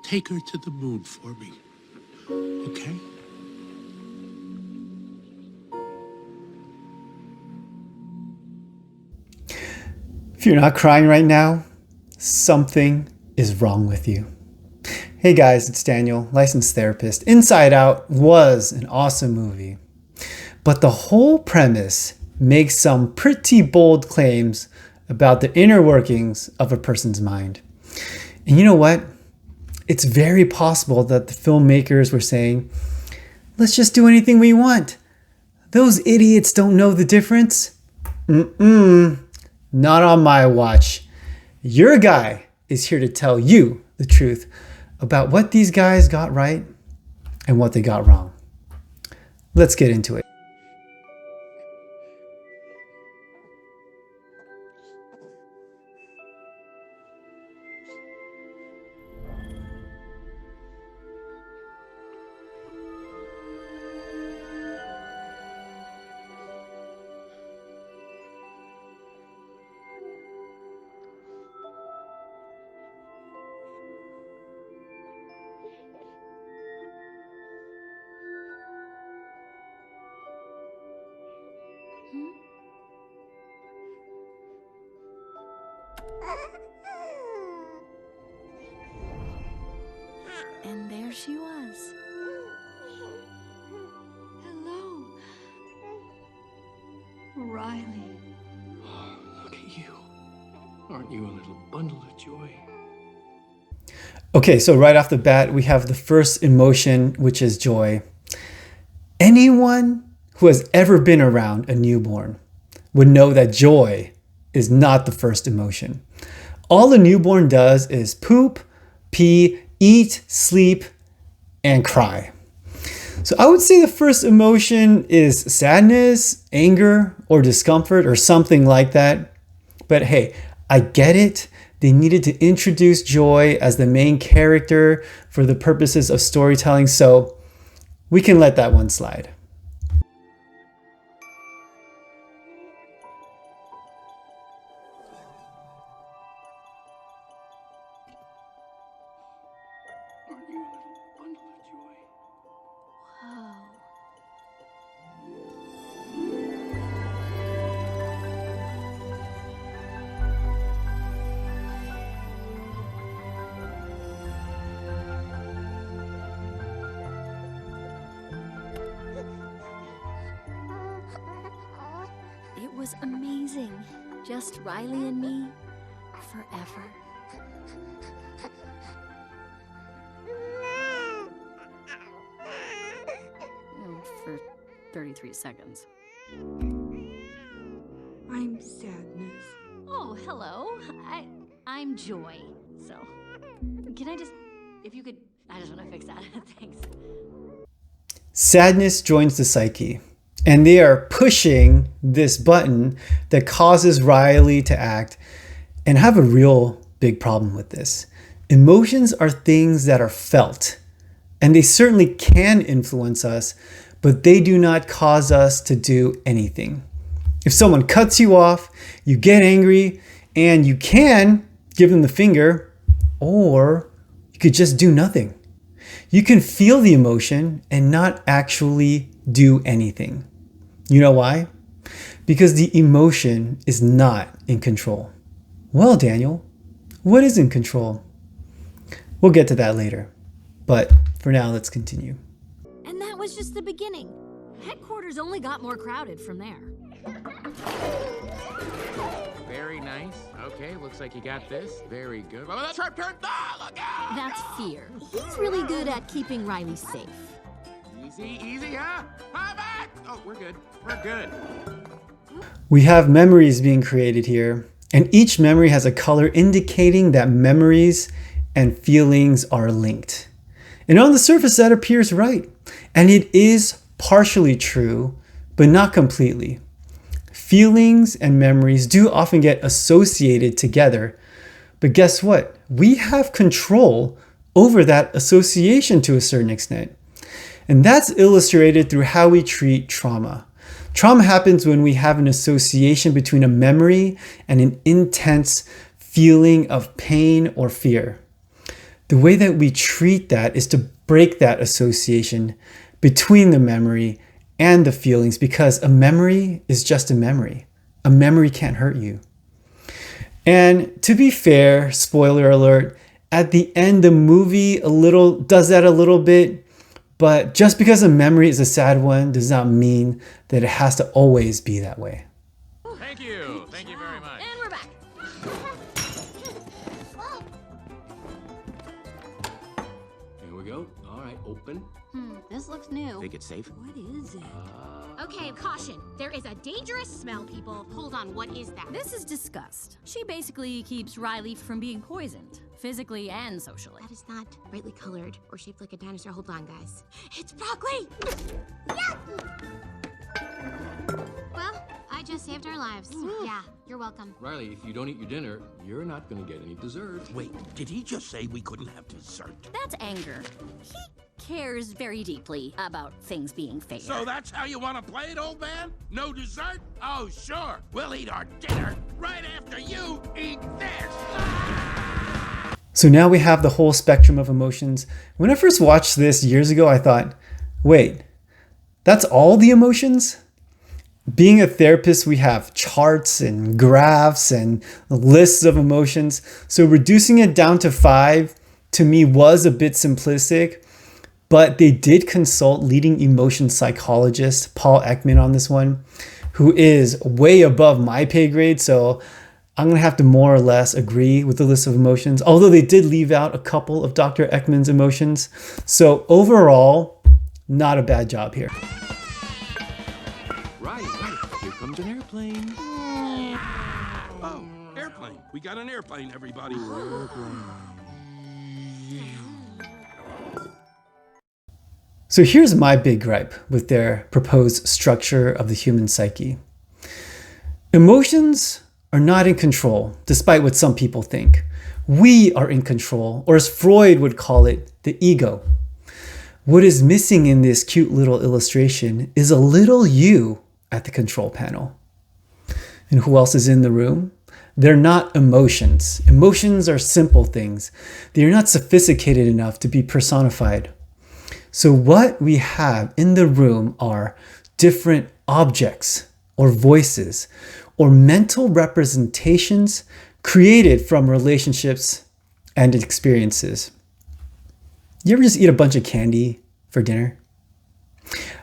take her to the moon for me. Okay? If you're not crying right now, something is wrong with you. Hey guys, it's Daniel, licensed therapist. Inside Out was an awesome movie, but the whole premise makes some pretty bold claims about the inner workings of a person's mind. And you know what? It's very possible that the filmmakers were saying, let's just do anything we want. Those idiots don't know the difference. Not on my watch. Your guy is here to tell you the truth about what these guys got right and what they got wrong. Let's get into it. And there she was. Hello, Riley. Oh, look at you. Aren't you a little bundle of joy? Okay, so right off the bat, we have the first emotion, which is joy. Anyone who has ever been around a newborn would know that joy is not the first emotion. All a newborn does is poop, pee, eat, sleep, and cry. So I would say the first emotion is sadness, anger, or discomfort, or something like that. But hey, I get it. They needed to introduce joy as the main character for the purposes of storytelling, so we can let that one slide. Aren't you a little bundle of joy? Whoa. It was amazing. Just Riley and me forever. For 33 seconds. I'm Sadness. Oh, hello. I'm Joy. So, can I just, if you could, I just want to fix that. Thanks. Sadness joins the psyche, and they are pushing this button that causes Riley to act and have a real big problem with this. Emotions are things that are felt, and they certainly can influence us, but they do not cause us to do anything. If someone cuts you off, you get angry, and you can give them the finger, or you could just do nothing. You can feel the emotion and not actually do anything. You know why? Because the emotion is not in control. Well, Daniel, what is in control? We'll get to that later. But for now, let's continue. And that was just the beginning. Headquarters only got more crowded from there. Very nice. Okay, looks like you got this. Very good. Oh, that's sharp turn! Ah, look out! That's Fear. He's really good at keeping Riley safe. Easy, easy, huh? Hi, back! Oh, we're good. We're good. We have memories being created here, and each memory has a color indicating that memories and feelings are linked. And on the surface, that appears right. And it is partially true, but not completely. Feelings and memories do often get associated together, but guess what? We have control over that association to a certain extent. And that's illustrated through how we treat trauma. Trauma happens when we have an association between a memory and an intense feeling of pain or fear. The way that we treat that is to break that association between the memory and the feelings, because a memory is just a memory. A memory can't hurt you. And to be fair, spoiler alert, at the end, the movie does that a little bit, but just because a memory is a sad one does not mean that it has to always be that way. Thank you. Thank you very much. And we're back. Here we go. All right, open. This looks new. Think it's safe? What is it? Okay, caution. There is a dangerous smell, people. Hold on, what is that? This is disgust. She basically keeps Riley from being poisoned, physically and socially. That is not brightly colored or shaped like a dinosaur. Hold on, guys. It's broccoli! Well, I just saved our lives. Yeah, you're welcome. Riley, if you don't eat your dinner, you're not going to get any dessert. Wait, did he just say we couldn't have dessert? That's anger. He cares very deeply about things being fair. So that's how you want to play it, old man? No dessert? Oh, sure. We'll eat our dinner right after you eat this. So now we have the whole spectrum of emotions. When I first watched this years ago, I thought, wait, that's all the emotions? Being a therapist, we have charts and graphs and lists of emotions. So reducing it down to 5 to me was a bit simplistic, but they did consult leading emotion psychologist Paul Ekman on this one, who is way above my pay grade. So I'm going to have to more or less agree with the list of emotions, although they did leave out a couple of Dr. Ekman's emotions. So overall, not a bad job here. Riley, here comes an airplane. Oh, airplane. We got an airplane, everybody. So here's my big gripe with their proposed structure of the human psyche. Emotions are not in control, despite what some people think. We are in control, or as Freud would call it, the ego. What is missing in this cute little illustration is a little you at the control panel. And who else is in the room? They're not emotions. Emotions are simple things. They are not sophisticated enough to be personified. So what we have in the room are different objects or voices or mental representations created from relationships and experiences. You ever just eat a bunch of candy for dinner?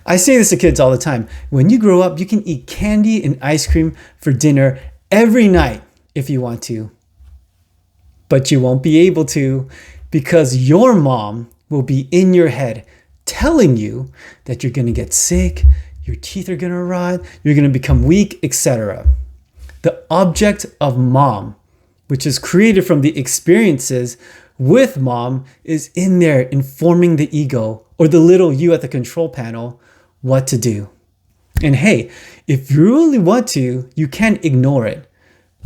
I say this to kids all the time. When you grow up, you can eat candy and ice cream for dinner every night if you want to. But you won't be able to because your mom will be in your head telling you that you're going to get sick, your teeth are going to rot, you're going to become weak, etc. The object of mom, which is created from the experiences with mom, is in there informing the ego or the little you at the control panel what to do. And hey, if you really want to, you can ignore it.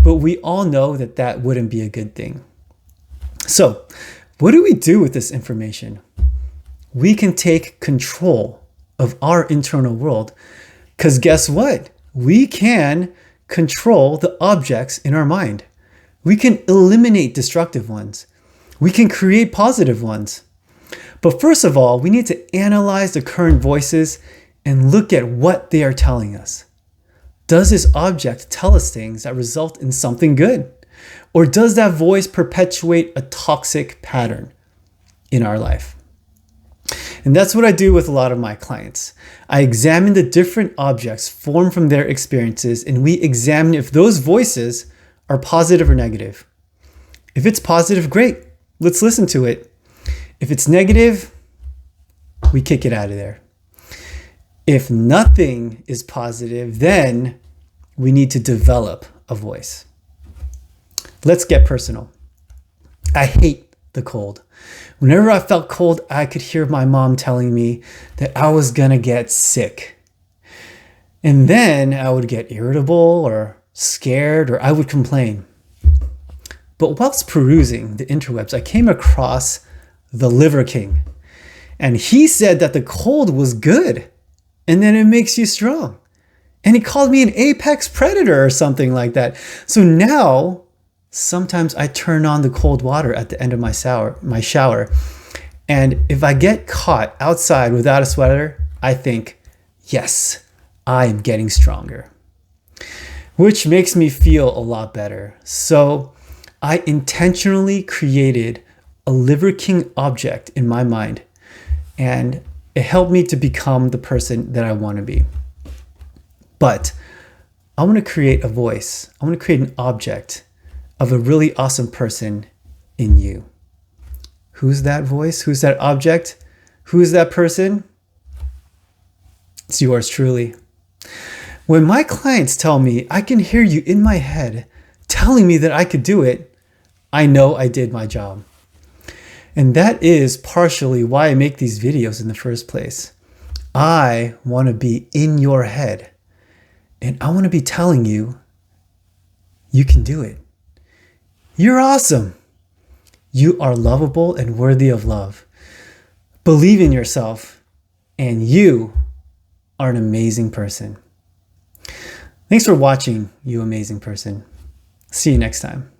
But we all know that that wouldn't be a good thing. So what do we do with this information? We can take control of our internal world because guess what? We can control the objects in our mind. We can eliminate destructive ones. We can create positive ones. But first of all, we need to analyze the current voices and look at what they are telling us. Does this object tell us things that result in something good? Or does that voice perpetuate a toxic pattern in our life? And that's what I do with a lot of my clients. I examine the different objects formed from their experiences, and we examine if those voices are positive or negative. If it's positive, great. Let's listen to it. If it's negative, we kick it out of there. If nothing is positive, then we need to develop a voice. Let's get personal. I hate the cold. Whenever I felt cold, I could hear my mom telling me that I was gonna get sick. And then I would get irritable or scared, or I would complain. But whilst perusing the interwebs, I came across the Liver King. And he said that the cold was good, and then it makes you strong. And he called me an apex predator or something like that. So now sometimes I turn on the cold water at the end of my shower. And if I get caught outside without a sweater, I think, yes, I am getting stronger, which makes me feel a lot better. So I intentionally created a Liver King object in my mind, and it helped me to become the person that I want to be. But I want to create a voice. I want to create an object of a really awesome person in you. Who's that voice? Who's that object? Who's that person? It's yours truly. When my clients tell me I can hear you in my head telling me that I could do it, I know I did my job. And that is partially why I make these videos in the first place. I want to be in your head, and I want to be telling you, you can do it. You're awesome. You are lovable and worthy of love. Believe in yourself, and you are an amazing person. Thanks for watching, you amazing person. See you next time.